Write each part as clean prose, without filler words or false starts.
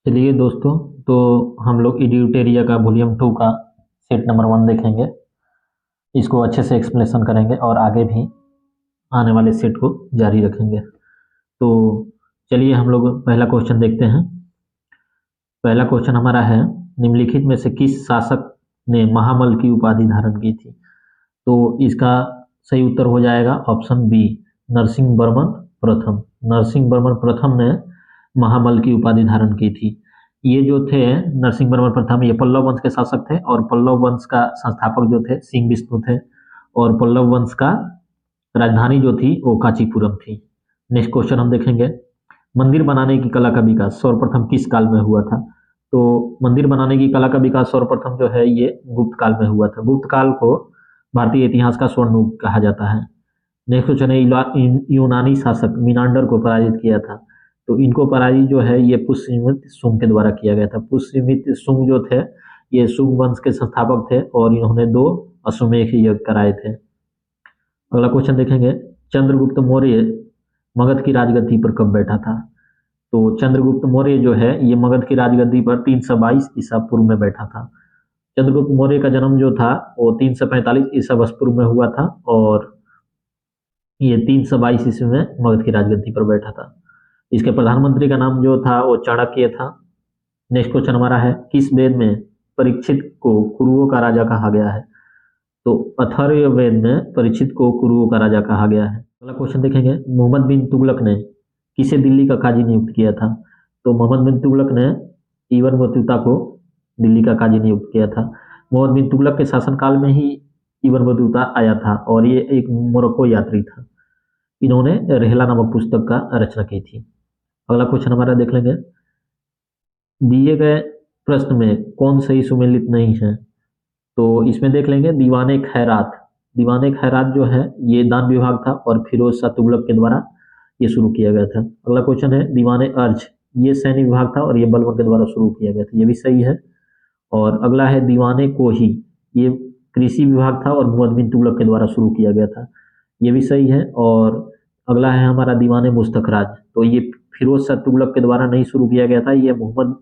चलिए दोस्तों, तो हम लोग इडियूटेरिया का वॉल्यूम 2 का सेट नंबर 1 देखेंगे। इसको अच्छे से एक्सप्लेनेशन करेंगे और आगे भी आने वाले सेट को जारी रखेंगे। तो चलिए हम लोग पहला क्वेश्चन देखते हैं। पहला क्वेश्चन हमारा है, निम्नलिखित में से किस शासक ने महामल की उपाधि धारण की थी? तो इसका सही उत्तर हो जाएगा ऑप्शन बी, नरसिंह वर्मन प्रथम। नरसिंह वर्मन प्रथम ने महामल की उपाधि धारण की थी। ये जो थे नरसिंह वर्मन प्रथम, ये पल्लव वंश के शासक थे और पल्लव वंश का संस्थापक जो थे सिंह विष्णु थे। और पल्लव वंश का राजधानी जो थी वो कांचीपुरम थी। नेक्स्ट क्वेश्चन हम देखेंगे, मंदिर बनाने की कला का विकास सर्वप्रथम किस काल में हुआ था? तो मंदिर बनाने की कला का विकास सर्वप्रथम जो है ये गुप्त काल में हुआ था। गुप्त काल को भारतीय इतिहास का स्वर्ण युग कहा जाता है। नेक्स्ट क्वेश्चन है, यूनानी शासक मिनांडर को पराजित किया था। तो इनको पराजित जो है ये पुष्यमित शुंग के द्वारा किया गया था। पुष्यमित शुंग जो थे ये शुंग वंश के संस्थापक थे और इन्होंने 2 अश्वमेध यज्ञ कराए थे। अगला क्वेश्चन देखेंगे, चंद्रगुप्त मौर्य मगध की राजगद्दी पर कब बैठा था? तो चंद्रगुप्त मौर्य जो है ये मगध की राजगद्दी पर 322 ईसा पूर्व में बैठा था। चंद्रगुप्त मौर्य का जन्म जो था वो 345 ईसा वर्ष पूर्व में हुआ था और ये 322 ईस्वी में मगध की राजगद्दी पर बैठा था। इसके प्रधानमंत्री का नाम जो था वो चाणक्य था। नेक्स्ट क्वेश्चन हमारा है, किस वेद में परीक्षित को कुरुओं का राजा कहा गया है? तो अथर्ववेद में परीक्षित को कुरुओं का राजा कहा गया है। अगला क्वेश्चन देखेंगे, मोहम्मद बिन तुगलक ने किसे दिल्ली का काजी नियुक्त किया था? तो मोहम्मद बिन तुगलक ने इबन बतूता को दिल्ली का काजी नियुक्त किया था। मोहम्मद बिन तुगलक के शासनकाल में ही इबन बतूता आया था और ये एक मोरक्को यात्री था। इन्होंने रेहला नामक पुस्तक का रचना की थी। अगला क्वेश्चन हमारा देख लेंगे, दिए गए प्रश्न में कौन सही सुमेलित नहीं है? तो इसमें देख लेंगे दीवाने खैरात। दीवाने खैरात जो है ये दान विभाग था और फिरोज शाह तुगलक के द्वारा ये शुरू किया गया था। अगला क्वेश्चन है, दीवाने अर्ज ये सैन्य विभाग था और ये बलबन के द्वारा शुरू किया गया था, ये भी सही है। और अगला है दीवाने कोही, ये कृषि विभाग था और मुहम्मद बिन तुगलक के द्वारा शुरू किया गया था, ये भी सही है। और अगला है हमारा दीवाने मुस्तखराज, तो ये फिरोज शाह तुगलक के द्वारा नहीं शुरू किया गया था, ये मोहम्मद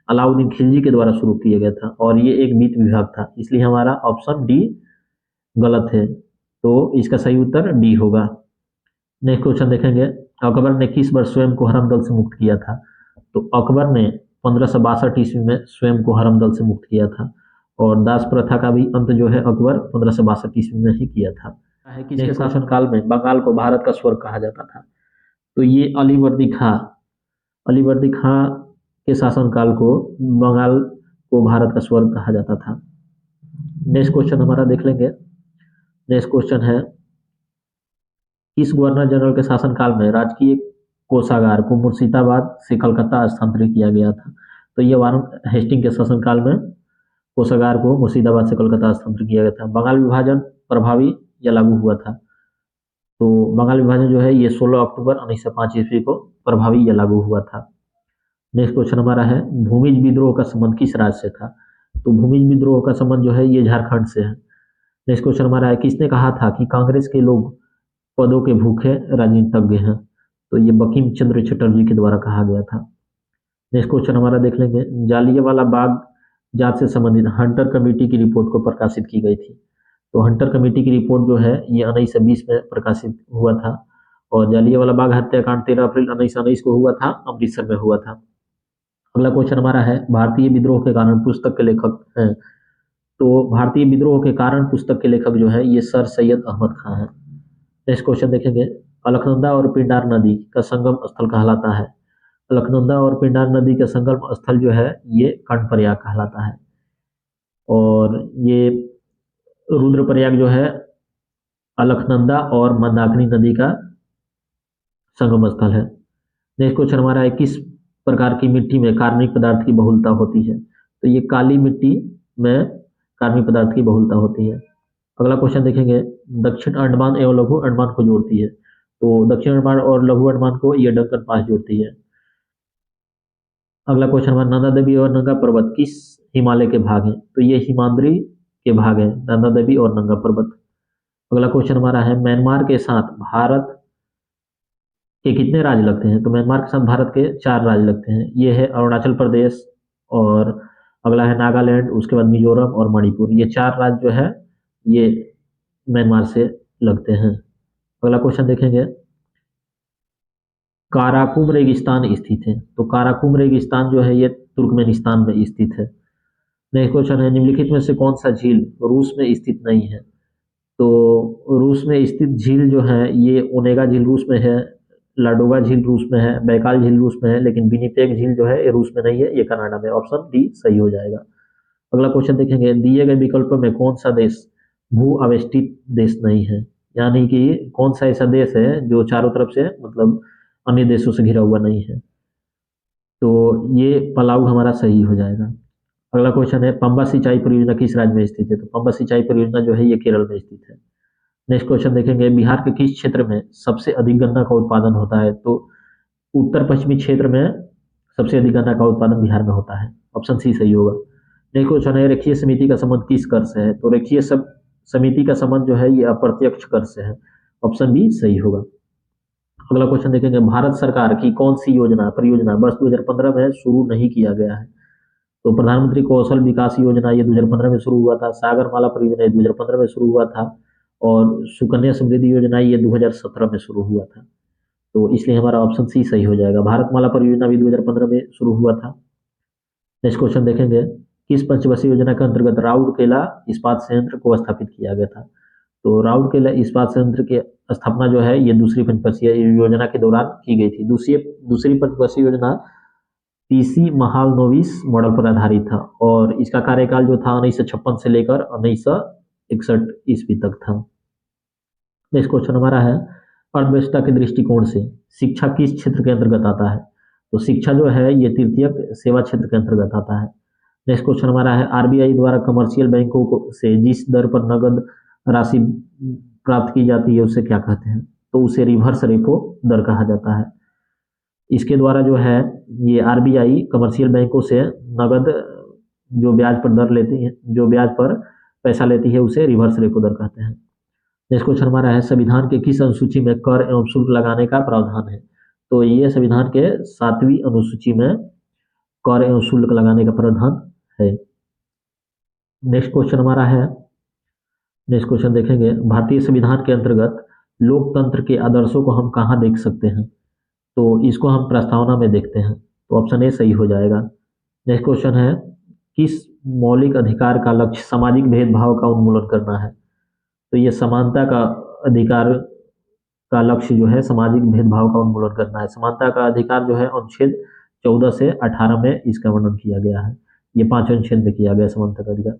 अलाउद्दीन खिलजी के द्वारा शुरू किया गया था और ये एक वित्त विभाग था, इसलिए हमारा ऑप्शन डी गलत है। तो इसका सही उत्तर डी होगा। नेक्स्ट क्वेश्चन देखेंगे, अकबर ने किस वर्ष स्वयं को हरमदल से मुक्त किया था? तो अकबर ने 1562 ईस्वी में स्वयं को हरमदल से मुक्त किया था और दास प्रथा का भी अंत जो है अकबर 1562 ईस्वी में ही किया था। है किसके शासनकाल में बंगाल को भारत का स्वर्ग कहा जाता था? तो ये अलीवर्दी खां, अलीवर्दी खां के शासनकाल को बंगाल को भारत का स्वर्ग कहा जाता था। नेक्स्ट क्वेश्चन हमारा देख लेंगे। नेक्स्ट क्वेश्चन है, किस गवर्नर जनरल के शासनकाल में राजकीय कोषागार को मुर्शिदाबाद से कलकत्ता स्थानांतरित किया गया था? तो ये वारन हेस्टिंग के शासनकाल में कोषागार को मुर्शिदाबाद से कलकत्ता स्थानांतरित किया गया था। बंगाल विभाजन प्रभावी या लागू हुआ था? तो बंगाल विभाजन जो है ये 16 अक्टूबर 1905 ईस्वी को प्रभावी या लागू हुआ था। नेक्स्ट क्वेश्चन हमारा है, भूमिज विद्रोह का संबंध किस राज्य से था? तो भूमिज विद्रोह का संबंध जो है ये झारखंड से है। नेक्स्ट क्वेश्चन हमारा है, किसने कहा था कि कांग्रेस के लोग पदों के भूखे राजनीतिज्ञ हैं? तो ये बंकिम चंद्र चटर्जी के द्वारा कहा गया था। नेक्स्ट क्वेश्चन हमारा देख लेंगे, जालियांवाला बाग जांच से संबंधित हंटर कमेटी की रिपोर्ट को प्रकाशित की गई थी। तो हंटर कमेटी की रिपोर्ट जो है ये 1920 में प्रकाशित हुआ था और जालियांवाला बाग हत्याकांड 13 अप्रैल 1919 को हुआ था, अमृतसर में हुआ था। अगला क्वेश्चन हमारा है, भारतीय विद्रोह के कारण पुस्तक के लेखक हैं? तो भारतीय विद्रोह के कारण पुस्तक के लेखक जो है ये सर सैयद अहमद खां है। नेक्स्ट क्वेश्चन देखेंगे, अलकनंदा और पिंडार नदी का संगम स्थल कहलाता है? अलकनंदा और पिंडार नदी का संगम स्थल जो है ये कर्णप्रयाग कहलाता है और ये रुद्रप्रयाग जो है अलकनंदा और मंदाकिनी नदी का संगम स्थल है। नेक्स्ट क्वेश्चन हमारा है, किस प्रकार की मिट्टी में कार्बनिक पदार्थ की बहुलता होती है? तो ये काली मिट्टी में कार्बनिक पदार्थ की बहुलता होती है। अगला क्वेश्चन देखेंगे, दक्षिण अंडमान एवं लघु अंडमान को जोड़ती है? तो दक्षिण अंडमान और लघु अंडमान को ये डक्कन पास जोड़ती है। अगला क्वेश्चन हमारा, नंदा देवी और नंगा पर्वत किस हिमालय के भाग हैं? तो ये हिमाद्री के भाग है, नंदा देवी और नंगा पर्वत। अगला क्वेश्चन हमारा है, म्यांमार के साथ भारत के कितने राज्य लगते हैं? तो म्यांमार के साथ भारत के 4 राज्य लगते हैं। ये है अरुणाचल प्रदेश, और अगला है नागालैंड, उसके बाद मिजोरम और मणिपुर। ये 4 राज्य जो है ये म्यांमार से लगते हैं। अगला क्वेश्चन देखेंगे, काराकुम रेगिस्तान स्थित है। तो काराकुम रेगिस्तान जो है ये तुर्कमेनिस्तान में स्थित है। नेक्स्ट क्वेश्चन है, निम्नलिखित में से कौन सा झील रूस में स्थित नहीं है? तो रूस में स्थित झील जो है ये ओनेगा झील रूस में है, लाडोगा झील रूस में है, बैकाल झील रूस में है, लेकिन विनिपेग झील जो है ये रूस में नहीं है, ये कनाडा में। ऑप्शन डी सही हो जाएगा। अगला क्वेश्चन देखेंगे, दिए गए विकल्पों में कौन सा देश भू आवेष्टित देश नहीं है? यानी कि कौन सा ऐसा देश है जो चारों तरफ से मतलब अन्य देशों से घिरा हुआ नहीं है? तो ये पलाऊ हमारा सही हो जाएगा। अगला क्वेश्चन है, पंबा सिंचाई परियोजना किस राज्य में स्थित है? तो पंबा सिंचाई परियोजना जो है ये केरल में स्थित है। नेक्स्ट क्वेश्चन देखेंगे, बिहार के किस क्षेत्र में सबसे अधिक गन्ना का उत्पादन होता है? तो उत्तर पश्चिमी क्षेत्र में सबसे अधिक गन्ना का उत्पादन बिहार में होता है। ऑप्शन सी सही होगा। नेक्स्ट क्वेश्चन है, रेखीय समिति का संबंध किस कर से है? तो रेखीय समिति का संबंध जो है ये अप्रत्यक्ष कर से है। ऑप्शन बी सही होगा। अगला क्वेश्चन देखेंगे, भारत सरकार की कौन सी परियोजना वर्ष 2015 में शुरू नहीं किया गया है? तो प्रधानमंत्री कौशल विकास योजना ये 2015 में शुरू हुआ था, सागरमाला परियोजना ये 2015 में शुरू हुआ था, और सुकन्या समृद्धि योजना ये 2017 में शुरू हुआ था। तो इसलिए हमारा ऑप्शन सी सही हो जाएगा। भारतमाला परियोजना भी 2015 में शुरू हुआ था। नेक्स्ट क्वेश्चन देखेंगे, किस पंचवर्षीय योजना के अंतर्गत राउरकेला इस्पात संयंत्र को स्थापित किया गया था? तो राउरकेला इस्पात संयंत्र की स्थापना जो है ये दूसरी पंचवर्षीय योजना के दौरान की गई थी। दूसरी पंचवर्षीय योजना पीसी महालनोबिस मॉडल पर आधारित था, और इसका कार्यकाल जो था 1956 से लेकर 1961 ईस्वी तक था। नेक्स्ट क्वेश्चन हमारा है, अर्थव्यवस्था के दृष्टिकोण से शिक्षा किस क्षेत्र के अंतर्गत आता है? तो शिक्षा जो है ये तृतीयक सेवा क्षेत्र के अंतर्गत आता है। नेक्स्ट क्वेश्चन हमारा है, आरबीआई द्वारा कमर्शियल बैंकों को से जिस दर पर नगद राशि प्राप्त की जाती है उसे क्या कहते हैं? तो उसे रिवर्स रेपो दर कहा जाता है। इसके द्वारा जो है ये आरबीआई कमर्शियल बैंकों से नगद जो ब्याज पर दर लेती है, जो ब्याज पर पैसा लेती है उसे रिवर्स रेपो दर कहते हैं। नेक्स्ट क्वेश्चन हमारा है, संविधान के किस अनुसूची में कर एवं शुल्क लगाने का प्रावधान है? तो ये संविधान के 7वीं अनुसूची में कर एवं शुल्क लगाने का प्रावधान है। नेक्स्ट क्वेश्चन हमारा है, नेक्स्ट क्वेश्चन देखेंगे, भारतीय संविधान के अंतर्गत लोकतंत्र के आदर्शों को हम कहाँ देख सकते हैं? तो इसको हम प्रस्तावना में देखते हैं। तो ऑप्शन ए सही हो जाएगा। नेक्स्ट क्वेश्चन है, किस मौलिक अधिकार का लक्ष्य सामाजिक भेदभाव का उन्मूलन करना है? तो ये समानता का अधिकार का लक्ष्य जो है सामाजिक भेदभाव का उन्मूलन करना है। समानता का अधिकार जो है अनुच्छेद 14 से 18 में इसका वर्णन किया गया है। ये 5 अनुच्छेद में किया गया समानता का अधिकार।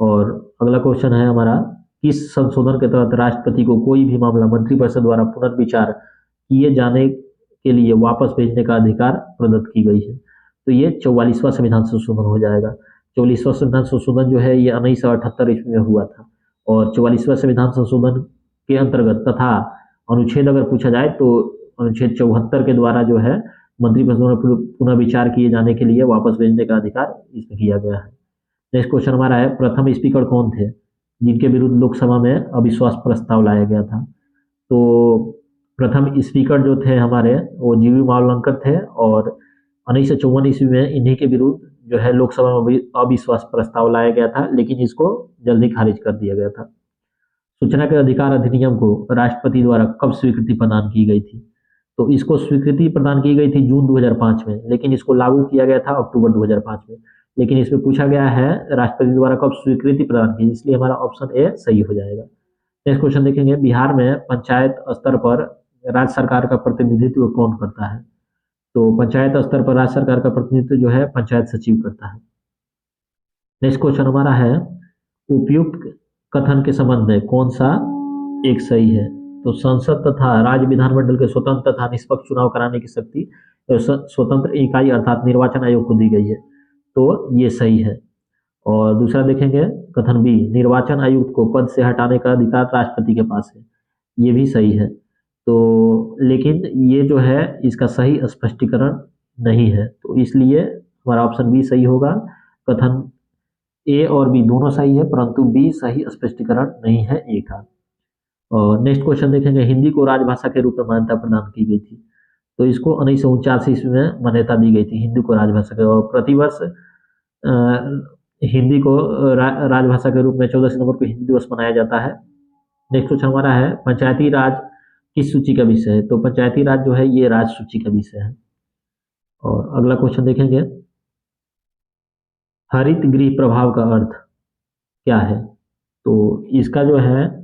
और अगला क्वेश्चन है हमारा, किस संशोधन के तहत राष्ट्रपति को कोई भी मामला मंत्रिपरिषद द्वारा पुनर्विचार किए जाने के लिए वापस भेजने का अधिकार प्रदत्त की गई है? तो ये 44वां संविधान संशोधन हो जाएगा। 44वां संविधान संशोधन जो है ये 1978 ईस्वी में हुआ था, और 44वां संविधान संशोधन के अंतर्गत तथा अनुच्छेद अगर पूछा जाए तो अनुच्छेद 74 के द्वारा जो है मंत्रिपरिषद द्वारा पुनर्विचार किए जाने के लिए वापस भेजने का अधिकार इसमें किया गया है। नेक्स्ट क्वेश्चन हमारा है, प्रथम स्पीकर कौन थे जिनके विरुद्ध लोकसभा में अविश्वास प्रस्ताव लाया गया था? तो प्रथम स्पीकर जो थे हमारे वो जीवी मावलंकर थे, और 1954 ईस्वी में इन्हीं के विरुद्ध जो है लोकसभा में अविश्वास प्रस्ताव लाया गया था, लेकिन इसको जल्दी खारिज कर दिया गया था। सूचना के अधिकार अधिनियम को राष्ट्रपति द्वारा कब स्वीकृति प्रदान की गई थी? तो इसको स्वीकृति प्रदान की गई थी जून 2005 में, लेकिन इसको लागू किया गया था अक्टूबर 2005 में। लेकिन इसमें पूछा गया है राष्ट्रपति द्वारा कब स्वीकृति प्रदान की, इसलिए हमारा ऑप्शन ए सही हो जाएगा। नेक्स्ट क्वेश्चन देखेंगे, बिहार में पंचायत स्तर पर राज्य सरकार का प्रतिनिधित्व कौन करता है? तो पंचायत स्तर पर राज्य सरकार का प्रतिनिधित्व जो है पंचायत सचिव करता है। नेक्स्ट क्वेश्चन हमारा है, उपयुक्त कथन के संबंध में कौन सा एक सही है? तो संसद तथा राज्य विधानमंडल के स्वतंत्र तथा निष्पक्ष चुनाव कराने की शक्ति स्वतंत्र इकाई अर्थात निर्वाचन आयोग को दी गई है, तो ये सही है। और दूसरा देखेंगे कथन बी, निर्वाचन आयुक्त को पद से हटाने का अधिकार राष्ट्रपति के पास है, ये भी सही है। तो लेकिन ये जो है इसका सही स्पष्टीकरण नहीं है, तो इसलिए हमारा ऑप्शन बी सही होगा। कथन ए और बी दोनों सही है, परंतु बी सही स्पष्टीकरण नहीं है ए का। और नेक्स्ट क्वेश्चन देखेंगे, हिंदी को राजभाषा के रूप में मान्यता प्रदान की गई थी। तो इसको 1949 ईस्वी में मान्यता दी गई थी हिंदी को राजभाषा के, और प्रतिवर्ष हिंदी को राजभाषा के रूप में 14 सितंबर को हिंदी दिवस मनाया जाता है। नेक्स्ट क्वेश्चन हमारा है, पंचायती राज किस सूची का विषय है? तो पंचायती राज जो है ये राज सूची का विषय है। और अगला क्वेश्चन देखेंगे, हरित गृह प्रभाव का अर्थ क्या है? तो इसका जो है,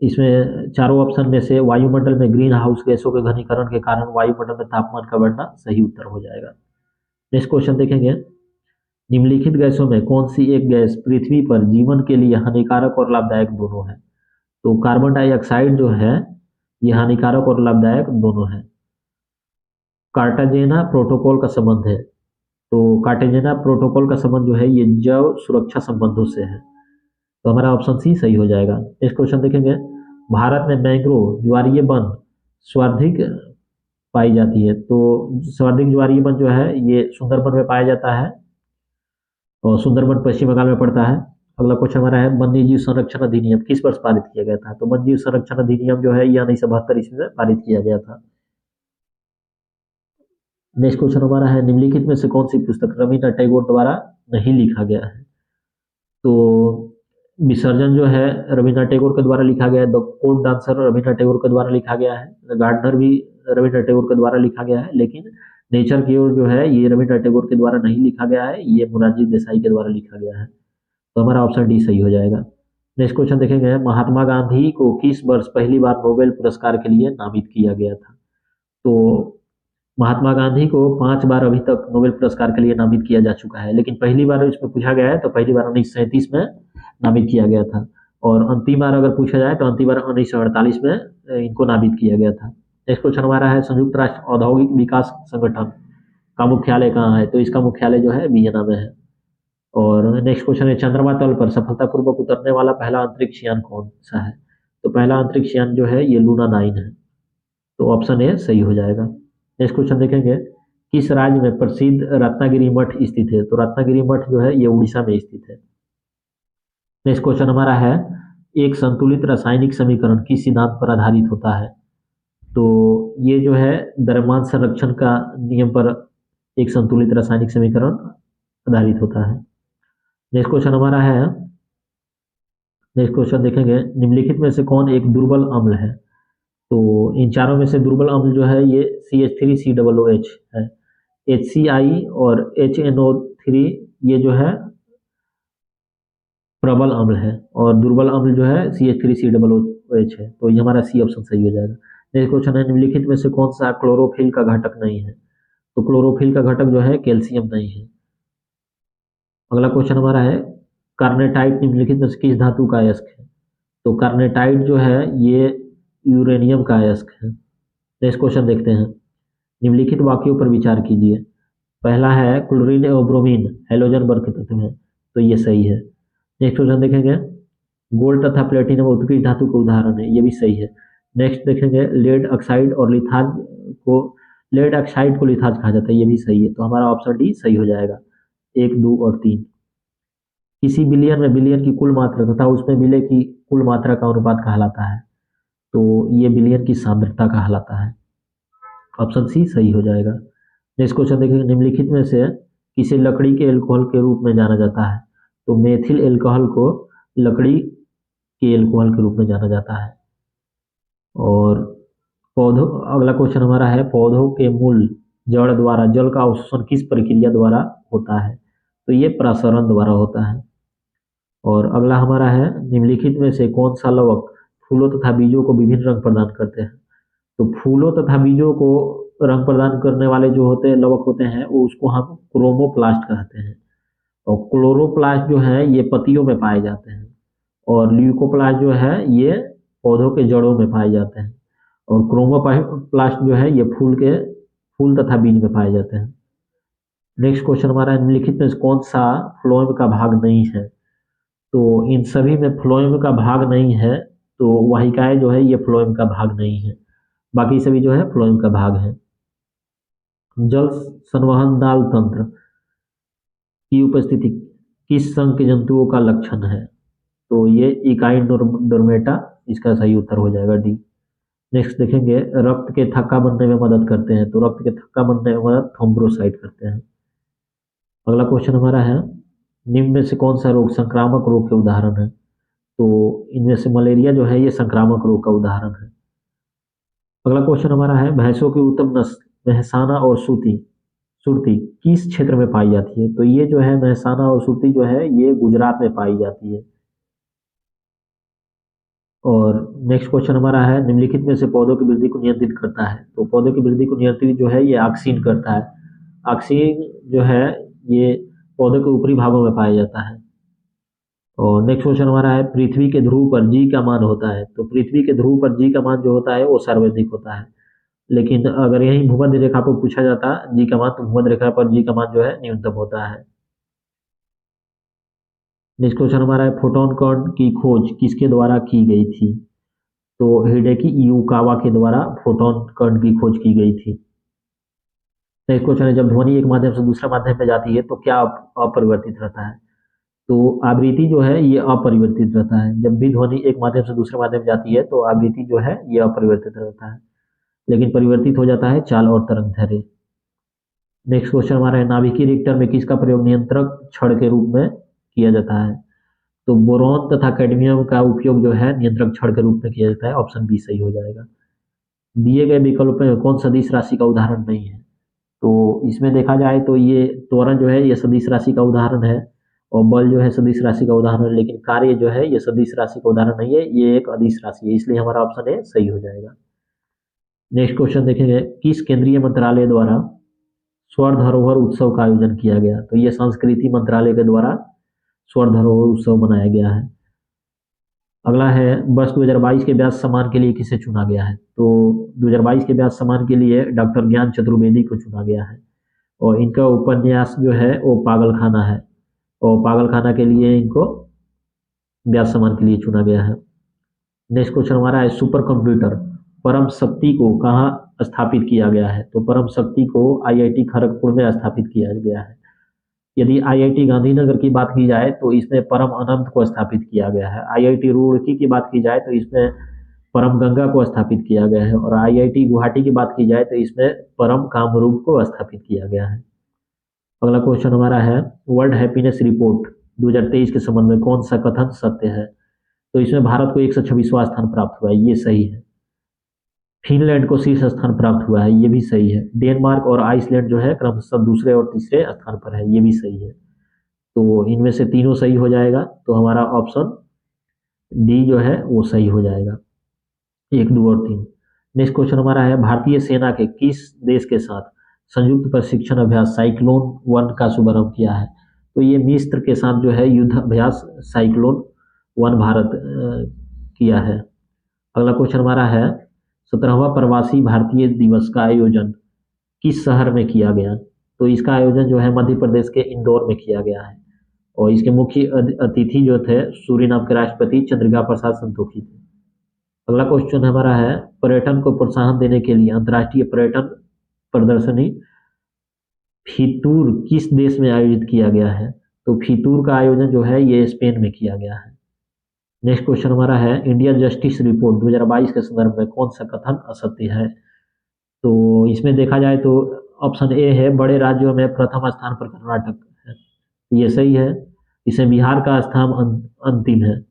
इसमें चारों ऑप्शन में से वायुमंडल में ग्रीन हाउस गैसों के घनीकरण के कारण वायुमंडल में तापमान का बढ़ना सही उत्तर हो जाएगा। नेक्स्ट क्वेश्चन देखेंगे, निम्नलिखित गैसों में कौन सी एक गैस पृथ्वी पर जीवन के लिए हानिकारक और लाभदायक दोनों है? तो कार्बन डाइऑक्साइड जो है ये हानिकारक और लाभदायक दोनों है। कार्टाजेना प्रोटोकॉल का संबंध है, तो कार्टाजेना प्रोटोकॉल का संबंध जो है ये जैव सुरक्षा संबंधों से है, तो हमारा ऑप्शन सी सही हो जाएगा। नेक्स्ट क्वेश्चन देखेंगे, भारत में मैंग्रोव ज्वारीय वन सर्वाधिक पाई जाती है। तो सर्वाधिक ज्वारीय वन जो है ये सुंदरबन में पाया जाता है, और सुंदरबन पश्चिम बंगाल में पड़ता है। अगला क्वेश्चन हमारा है, वन्यजीव संरक्षण अधिनियम किस वर्ष पारित किया गया था? तो वन्यजीव संरक्षण अधिनियम जो है ये 1972 ईस्वी में पारित किया गया था। नेक्स्ट क्वेश्चन हमारा है, निम्नलिखित में से कौन सी पुस्तक रविन्द्रनाथ टैगोर द्वारा नहीं लिखा गया है? तो विसर्जन जो है रविन्द्रनाथ टैगोर के द्वारा लिखा गया है, the court dancer Rabindranath Tagore के द्वारा लिखा गया है, द गार्डनर भी रविन्द्रनाथ टैगोर के द्वारा लिखा गया है, लेकिन नेचर की ओर जो है ये रविन्द्रनाथ टैगोर के द्वारा नहीं लिखा गया है, ये मोरारजी देसाई के द्वारा लिखा गया है, तो हमारा ऑप्शन डी सही हो जाएगा। नेक्स्ट क्वेश्चन देखेंगे, महात्मा गांधी को किस वर्ष पहली बार नोबेल पुरस्कार के लिए नामित किया गया था? तो महात्मा गांधी को 5 बार अभी तक नोबेल पुरस्कार के लिए नामित किया जा चुका है, लेकिन पहली बार इसमें पूछा गया है तो पहली बार 1937 में नामित किया गया था, और अंतिम बार अगर पूछा जाए तो अंतिम बार 1948 में इनको नामित किया गया था। नेक्स्ट क्वेश्चन हमारा है, संयुक्त राष्ट्र औद्योगिक विकास संगठन का मुख्यालय कहाँ है? तो इसका मुख्यालय जो है वियना में है। और नेक्स्ट क्वेश्चन है, चंद्रमा तल पर सफलतापूर्वक उतरने वाला पहला अंतरिक्ष यान कौन सा है? तो पहला अंतरिक्ष यान जो है ये लूना 9 है, तो ऑप्शन ए सही हो जाएगा। नेक्स्ट क्वेश्चन देखेंगे, किस राज्य में प्रसिद्ध रत्नागिरी मठ स्थित है? तो रत्नागिरी मठ जो है ये उड़ीसा में स्थित है। नेक्स्ट क्वेश्चन हमारा है, एक संतुलित रासायनिक समीकरण किस सिद्धांत पर आधारित होता है? तो ये जो है द्रव्यमान संरक्षण का नियम पर एक संतुलित रासायनिक समीकरण आधारित होता है। नेक्स्ट क्वेश्चन हमारा है, नेक्स्ट क्वेश्चन देखेंगे, निम्नलिखित में से कौन एक दुर्बल अम्ल है? तो इन चारों में से दुर्बल अम्ल जो है ये CH3COOH है। HCI और HNO3 ये जो है प्रबल अम्ल है, और दुर्बल अम्ल जो है CH3COOH है, तो ये हमारा सी ऑप्शन सही हो जाएगा। नेक्स्ट क्वेश्चन है, निम्नलिखित में से कौन सा क्लोरोफिल का घटक नहीं है? तो क्लोरोफिल का घटक जो है कैल्शियम नहीं है। अगला क्वेश्चन हमारा है, कार्नेटाइट निम्नलिखित में से किस धातु का अयस्क है? तो कार्नेटाइट जो है ये यूरेनियम का अयस्क है। नेक्स्ट क्वेश्चन देखते हैं, निम्नलिखित वाक्यों पर विचार कीजिए। पहला है, क्लोरीन एवं ब्रोमीन हैलोजन वर्ग के तत्व हैं, तो ये सही है। नेक्स्ट क्वेश्चन देखेंगे, गोल्ड तथा प्लेटिनम उत्कृष्ट धातु के उदाहरण है, ये भी सही है। नेक्स्ट देखेंगे, लेड ऑक्साइड और लिथाज को लेड ऑक्साइड को लिथाज कहा जाता है, ये भी सही है, तो हमारा ऑप्शन डी सही हो जाएगा। 1, 2 और 3। किसी बिलियन में बिलियन की कुल मात्रा तथा उसमें मिले की कुल मात्रा का अनुपात कहलाता है? तो ये बिलियन की सांद्रता कहलाता है, ऑप्शन सी सही हो जाएगा। नेक्स्ट क्वेश्चन देखेंगे, निम्नलिखित में से किसे लकड़ी के एल्कोहल के रूप में जाना जाता है? तो मेथिल एल्कोहल को लकड़ी के एल्कोहल के रूप में जाना जाता है। और पौधों, अगला क्वेश्चन हमारा है, पौधों के मूल जड़ द्वारा जल का अवशोषण किस प्रक्रिया द्वारा होता है? तो ये प्रसरण द्वारा होता है। और अगला हमारा है, निम्नलिखित में से कौन सा लवक फूलों तथा बीजों को विभिन्न रंग प्रदान करते हैं? तो फूलों तथा बीजों को रंग प्रदान करने वाले जो होते हैं लवक होते हैं वो उसको हम क्रोमोप्लास्ट कहते हैं, और क्लोरोप्लास्ट जो है ये पत्तियों में पाए जाते हैं, और ल्यूकोप्लास्ट जो है ये पौधों के जड़ों में पाए जाते हैं, और क्रोमोप्लास्ट जो है ये फूल तथा बीज में पाए जाते हैं। नेक्स्ट क्वेश्चन हमारा, निम्नलिखित में कौन सा फ्लोएम का भाग नहीं है? तो इन सभी में फ्लोएम का भाग नहीं है, तो वाहिकाएं जो है ये फ्लोएम का भाग नहीं है, बाकी सभी जो है फ्लोएम का भाग है। जल संवहन नाल तंत्र की उपस्थिति किस संघ के जंतुओं का लक्षण है? तो ये इकाइनोडर्मेटा इसका सही उत्तर हो जाएगा डी। नेक्स्ट देखेंगे, रक्त के थक्का बनने में मदद करते हैं, तो रक्त के थक्का बनने में मदद थ्रोम्बोसाइट करते हैं। अगला क्वेश्चन हमारा है, निम्न में से कौन सा रोग संक्रामक रोग के उदाहरण है? तो इनमें से मलेरिया जो है ये संक्रामक रोग का उदाहरण है। अगला क्वेश्चन हमारा है, भैंसों की उत्तम नस्ल मेहसाना और सुरती किस क्षेत्र में पाई जाती है? तो ये जो है मेहसाना और सुरती जो है ये गुजरात में पाई जाती है। और नेक्स्ट क्वेश्चन हमारा है, निम्नलिखित में से पौधों की वृद्धि को नियंत्रित करता है? तो पौधों की वृद्धि को नियंत्रित जो है ये ऑक्सीन करता है। ऑक्सीन जो है ये पौधे के ऊपरी भागों में पाया जाता है। और नेक्स्ट क्वेश्चन हमारा है, पृथ्वी के ध्रुव पर जी का मान होता है? तो पृथ्वी के ध्रुव पर जी का मान जो होता है वो सर्वाधिक होता है, लेकिन अगर यही भूमध्य रेखा पर पूछा जाता जी का मान, तो भूमध्य रेखा पर जी का मान जो है न्यूनतम होता है। नेक्स्ट क्वेश्चन हमारा है, फोटोन कण की खोज किसके द्वारा की गई थी? तो हिडेकी युकावा के द्वारा फोटोन कण की खोज की गई थी। नेक्स्ट क्वेश्चन है, जब ध्वनि एक माध्यम से दूसरे माध्यम में जाती है तो क्या अपरिवर्तित रहता है? तो आवृत्ति जो है ये अपरिवर्तित रहता है। जब भी ध्वनि एक माध्यम से दूसरे माध्यम में जाती है तो आवृत्ति जो है ये अपरिवर्तित रहता है, लेकिन परिवर्तित हो जाता है चाल और तरंग दैर्ध्य। नेक्स्ट क्वेश्चन हमारा है, नाभिकीय रिएक्टर में किसका प्रयोग नियंत्रक छड़ के रूप में किया जाता है? तो बोरॉन तथा कैडमियम का उपयोग जो है नियंत्रक छड़ के रूप में किया जाता है। ऑप्शन बी सही हो जाएगा। दिए गए विकल्प में कौन सदिश राशि का उदाहरण नहीं है? तो इसमें देखा जाए तो ये त्वरण जो है ये सदिश राशि का उदाहरण है, और बल जो है सदिश राशि का उदाहरण है, लेकिन कार्य जो है ये सदिश राशि का उदाहरण नहीं है, ये एक अदिश राशि है, इसलिए हमारा ऑप्शन ए सही हो जाएगा। नेक्स्ट क्वेश्चन देखेंगे, किस केंद्रीय मंत्रालय द्वारा स्वर्ण धरोहर उत्सव का आयोजन किया गया? तो ये संस्कृति मंत्रालय के द्वारा स्वर्ण धरोहर उत्सव मनाया गया है। अगला है, वर्ष 2022 के व्यास सम्मान के लिए किसे चुना गया है? तो 2022 के व्यास सम्मान के लिए डॉक्टर ज्ञान चतुर्वेदी को चुना गया है, और इनका उपन्यास जो है वो पागलखाना है, और पागलखाना के लिए इनको व्यास सम्मान के लिए चुना गया है। नेक्स्ट क्वेश्चन हमारा है, सुपर कंप्यूटर परम शक्ति को कहाँ स्थापित किया गया है? तो परम शक्ति को आईआईटी खड़गपुर में स्थापित किया गया है। यदि आईआईटी गांधीनगर की बात की जाए तो इसमें परम अनंत को स्थापित किया गया है। आईआईटी रुड़की की बात की जाए तो इसमें परम गंगा को स्थापित किया गया है, और आईआईटी गुवाहाटी की बात की जाए तो इसमें परम कामरूप को स्थापित किया गया है। अगला क्वेश्चन हमारा है, वर्ल्ड हैप्पीनेस रिपोर्ट 2023 के संबंध में कौन सा कथन सत्य है? तो इसमें भारत को 126वां स्थान प्राप्त हुआ है, ये सही है। फिनलैंड को शीर्ष स्थान प्राप्त हुआ है, ये भी सही है। डेनमार्क और आइसलैंड जो है क्रमशः दूसरे और तीसरे स्थान पर है, ये भी सही है। तो इनमें से तीनों सही हो जाएगा, तो हमारा ऑप्शन डी जो है वो सही हो जाएगा, 1, 2 और 3। नेक्स्ट क्वेश्चन हमारा है, भारतीय सेना के किस देश के साथ संयुक्त प्रशिक्षण अभ्यास साइक्लोन 1 का शुभारंभ किया है? तो ये मिस्र के साथ जो है युद्ध अभ्यास साइक्लोन 1 भारत किया है। अगला क्वेश्चन हमारा है, 17वां प्रवासी भारतीय दिवस का आयोजन किस शहर में किया गया? तो इसका आयोजन जो है मध्य प्रदेश के इंदौर में किया गया है, और इसके मुख्य अतिथि जो थे सूरीनाम के राष्ट्रपति चंद्रिका प्रसाद संतोखी थे। अगला क्वेश्चन हमारा है, पर्यटन को प्रोत्साहन देने के लिए अंतर्राष्ट्रीय पर्यटन प्रदर्शनी फितूर किस देश में आयोजित किया गया है? तो फितूर का आयोजन जो है ये स्पेन में किया गया है। नेक्स्ट क्वेश्चन हमारा है, इंडियन जस्टिस रिपोर्ट 2022 के संदर्भ में कौन सा कथन असत्य है? तो इसमें देखा जाए तो ऑप्शन ए है, बड़े राज्यों में प्रथम स्थान पर कर्नाटक है, ये सही है। इसमें बिहार का स्थान अंतिम है,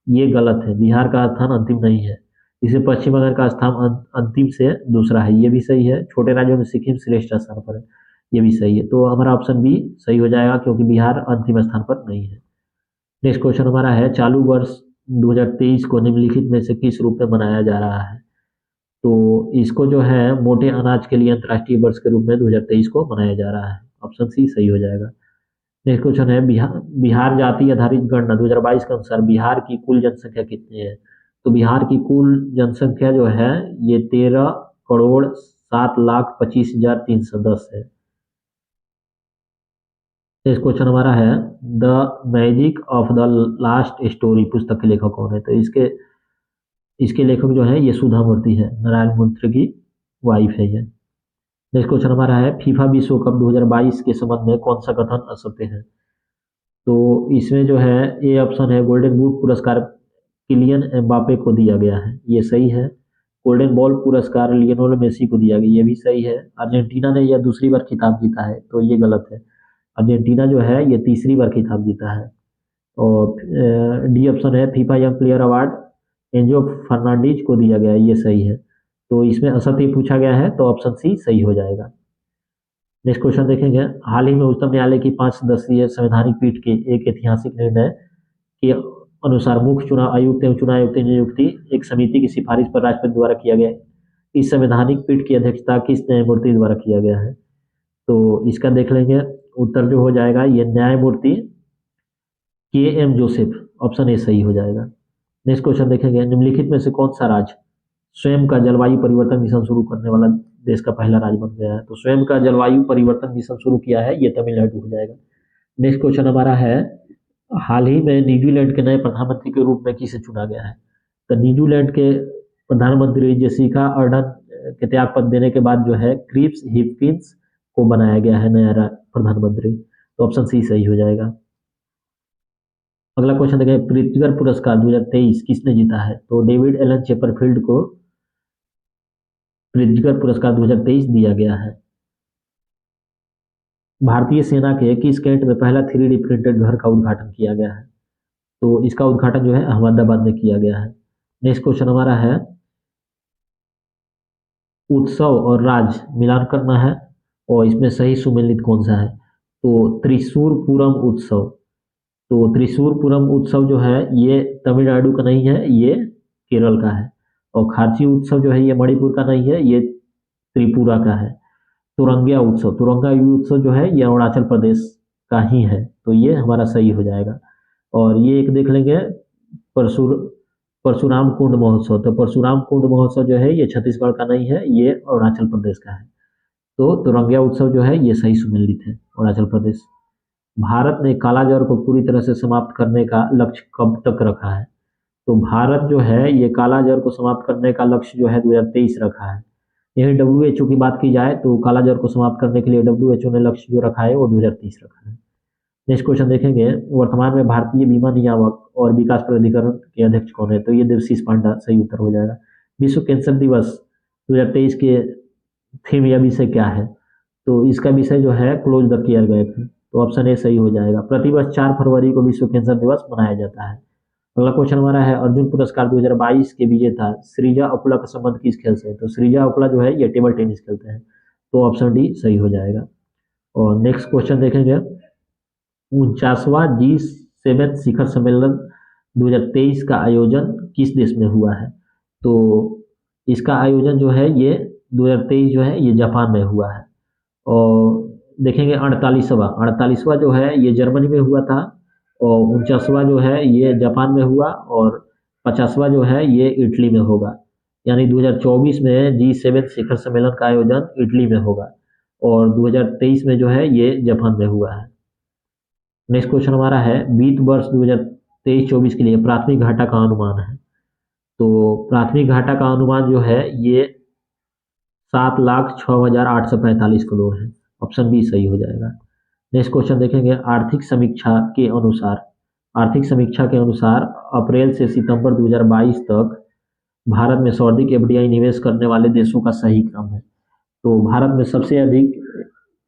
ये गलत है, बिहार का स्थान अंतिम नहीं है। इसे पश्चिम बंगाल का स्थान अंतिम से दूसरा है, ये भी सही है। छोटे राज्यों में सिक्किम श्रेष्ठ स्थान पर है, ये भी सही है। तो हमारा ऑप्शन बी सही हो जाएगा, क्योंकि बिहार अंतिम स्थान पर नहीं है। नेक्स्ट क्वेश्चन हमारा है, चालू वर्ष 2023 को निम्नलिखित में से किस रूप में मनाया जा रहा है? तो इसको जो है मोटे अनाज के लिए अंतर्राष्ट्रीय वर्ष के रूप में 2023 को मनाया जा रहा है। ऑप्शन सी सही हो जाएगा। नेक्स्ट क्वेश्चन है, बिहार जाति आधारित गणना 2022 के अनुसार बिहार की कुल जनसंख्या कितनी है? तो बिहार की कुल जनसंख्या जो है ये 13,07,25,310 है। नेक्स्ट क्वेश्चन हमारा है, the magic of the last story पुस्तक के लेखक कौन है? तो इसके लेखक जो है ये सुधा मूर्ति है, नारायण मूर्ति की वाइफ है ये। नेक्स्ट क्वेश्चन हमारा है, फीफा विश्व कप 2022 के संबंध में कौन सा कथन असत्य है? तो इसमें जो है ए ऑप्शन है, गोल्डन बूट पुरस्कार किलियन एम्बापे को दिया गया है, ये सही है। गोल्डन बॉल पुरस्कार लियोनेल मेसी को दिया गया, ये भी सही है। अर्जेंटीना ने यह दूसरी बार खिताब जीता है, तो ये गलत है। अर्जेंटीना जो है ये तीसरी बार खिताब जीता है। और डी ऑप्शन है FIFA young player award Enzo Fernandez को दिया गया है, ये सही है। तो इसमें असत्य पूछा गया है, तो ऑप्शन सी सही हो जाएगा। नेक्स्ट क्वेश्चन देखेंगे, हाल ही में उच्चतम न्यायालय की 5 सदस्यीय संवैधानिक पीठ के एक ऐतिहासिक निर्णय के अनुसार मुख्य चुनाव आयुक्त एवं चुनाव आयुक्त की नियुक्ति एक समिति की सिफारिश पर राष्ट्रपति द्वारा किया गया है। इस संवैधानिक पीठ की अध्यक्षता किस न्यायमूर्ति द्वारा किया गया है? तो इसका देख लेंगे, उत्तर जो हो जाएगा ये न्यायमूर्ति के.एम. जोसेफ, ऑप्शन ए सही हो जाएगा। नेक्स्ट क्वेश्चन देखेंगे, निम्नलिखित में से कौन सा राज्य स्वयं का जलवायु परिवर्तन मिशन शुरू करने वाला देश का पहला राज्य बन गया है? तो स्वयं का जलवायु परिवर्तन मिशन शुरू किया है, ये तमिलनाडु हो जाएगा। नेक्स्ट क्वेश्चन हमारा है, हाल ही में न्यूजीलैंड के नए प्रधानमंत्री के रूप में किसे चुना गया है? तो न्यूजीलैंड के प्रधानमंत्री जेसिका अर्डन के त्याग पत्र देने के बाद जो है क्रिप्स हिपकिंस को बनाया गया है नया प्रधानमंत्री, तो ऑप्शन सी सही हो जाएगा। अगला क्वेश्चन देखें, प्रित्जकर पुरस्कार 2023 किसने जीता है? तो डेविड एलन चेपरफील्ड को प्रित्जकर पुरस्कार 2023 दिया गया है। भारतीय सेना के किस कैंट में पहला 3D प्रिंटेड घर का उद्घाटन किया गया है? तो इसका उद्घाटन जो है अहमदाबाद में किया गया है। नेक्स्ट क्वेश्चन हमारा है, उत्सव और राज मिलान करना है और इसमें सही सुमेलित कौन सा है? तो त्रिशूरपुरम उत्सव। तो त्रिशूरपुरम उत्सव जो है ये तमिलनाडु का नहीं है, ये केरल का है। और खारची उत्सव जो है ये मणिपुर का नहीं है, ये त्रिपुरा का है। तुरंगिया उत्सव जो है ये अरुणाचल प्रदेश का ही है, तो ये हमारा सही हो जाएगा। और ये एक देख लेंगे, परशुराम कुंड महोत्सव। तो परशुराम कुंड महोत्सव जो है ये छत्तीसगढ़ का नहीं है, ये अरुणाचल प्रदेश का है। तो तुरंगिया उत्सव जो है ये सही सुमेलित है, अरुणाचल प्रदेश। भारत ने कालाजार को पूरी तरह से समाप्त करने का लक्ष्य कब तक रखा है? तो भारत जो है ये कालाजार को समाप्त करने का लक्ष्य जो है 2023 रखा है। यही WHO की बात की जाए तो कालाजार को समाप्त करने के लिए WHO ने लक्ष्य जो रखा है वो 2030 रखा है। नेक्स्ट क्वेश्चन देखेंगे, वर्तमान में भारतीय बीमा नियामक और विकास प्राधिकरण के अध्यक्ष कौन है? तो ये देवशीष पांडा सही उत्तर हो जाएगा। विश्व कैंसर दिवस 2023 के थीम या विषय क्या है? तो इसका विषय जो है क्लोज द केयर गैप है, तो ऑप्शन ए सही हो जाएगा। प्रतिवर्ष 4 फरवरी को विश्व कैंसर दिवस मनाया जाता है। अगला क्वेश्चन हमारा है, अर्जुन पुरस्कार 2022 के विजेता श्रीजा अकुला का संबंध किस खेल से है? तो श्रीजा अकुला जो है ये टेबल टेनिस खेलते हैं, तो ऑप्शन डी सही हो जाएगा। और नेक्स्ट क्वेश्चन देखेंगे, 49वां G7 शिखर सम्मेलन 2023 का आयोजन किस देश में हुआ है? तो इसका आयोजन जो है ये 2023 जो है ये जापान में हुआ है। और देखेंगे 48वां जो है ये जर्मनी में हुआ था, और 49वां जो है ये जापान में हुआ, और 50वां जो है ये इटली में होगा। यानी 2024 में G7 शिखर सम्मेलन का आयोजन इटली में होगा, और 2023 में जो है ये जापान में हुआ है। नेक्स्ट क्वेश्चन हमारा है, वित्त वर्ष 2023-24 के लिए प्राथमिक घाटा का अनुमान है। तो प्राथमिक घाटा का अनुमान जो है ये 7,06,845 करोड़ है, ऑप्शन बी सही हो जाएगा। नेक्स्ट क्वेश्चन देखेंगे, आर्थिक समीक्षा के अनुसार अप्रैल से सितंबर 2022 तक भारत में सर्वाधिक FDI निवेश करने वाले देशों का सही क्रम है। तो भारत में सबसे अधिक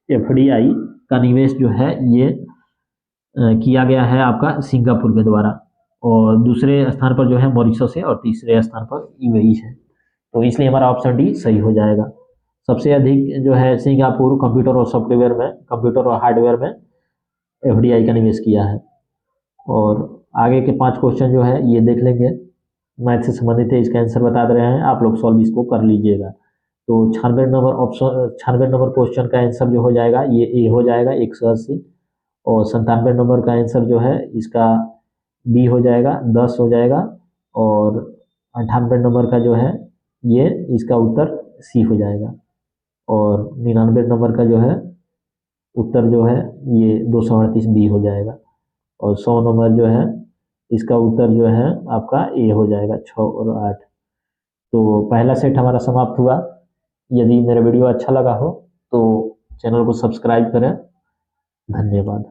FDI का निवेश जो है ये किया गया है आपका सिंगापुर के द्वारा, और दूसरे स्थान पर जो है मॉरिशस है, और तीसरे स्थान पर UAE है। तो इसलिए हमारा ऑप्शन डी सही हो जाएगा। सबसे अधिक जो है सिंगापुर कंप्यूटर और हार्डवेयर में FDI का निवेश किया है। और आगे के 5 क्वेश्चन जो है ये देख लेंगे, मैथ से संबंधित है, इसका आंसर बता दे रहे हैं, आप लोग सॉल्व इसको कर लीजिएगा। तो 96 नंबर क्वेश्चन का आंसर जो हो जाएगा ये ए हो जाएगा 180, और 97 नंबर का आंसर जो है इसका बी हो जाएगा 10 हो जाएगा, और 98 नंबर का जो है ये इसका उत्तर सी हो जाएगा, और 99 नंबर का जो है उत्तर जो है ये 238 बी हो जाएगा, और 100 नंबर जो है इसका उत्तर जो है आपका ए हो जाएगा 6 और 8। तो पहला सेट हमारा समाप्त हुआ। यदि मेरा वीडियो अच्छा लगा हो तो चैनल को सब्सक्राइब करें। धन्यवाद।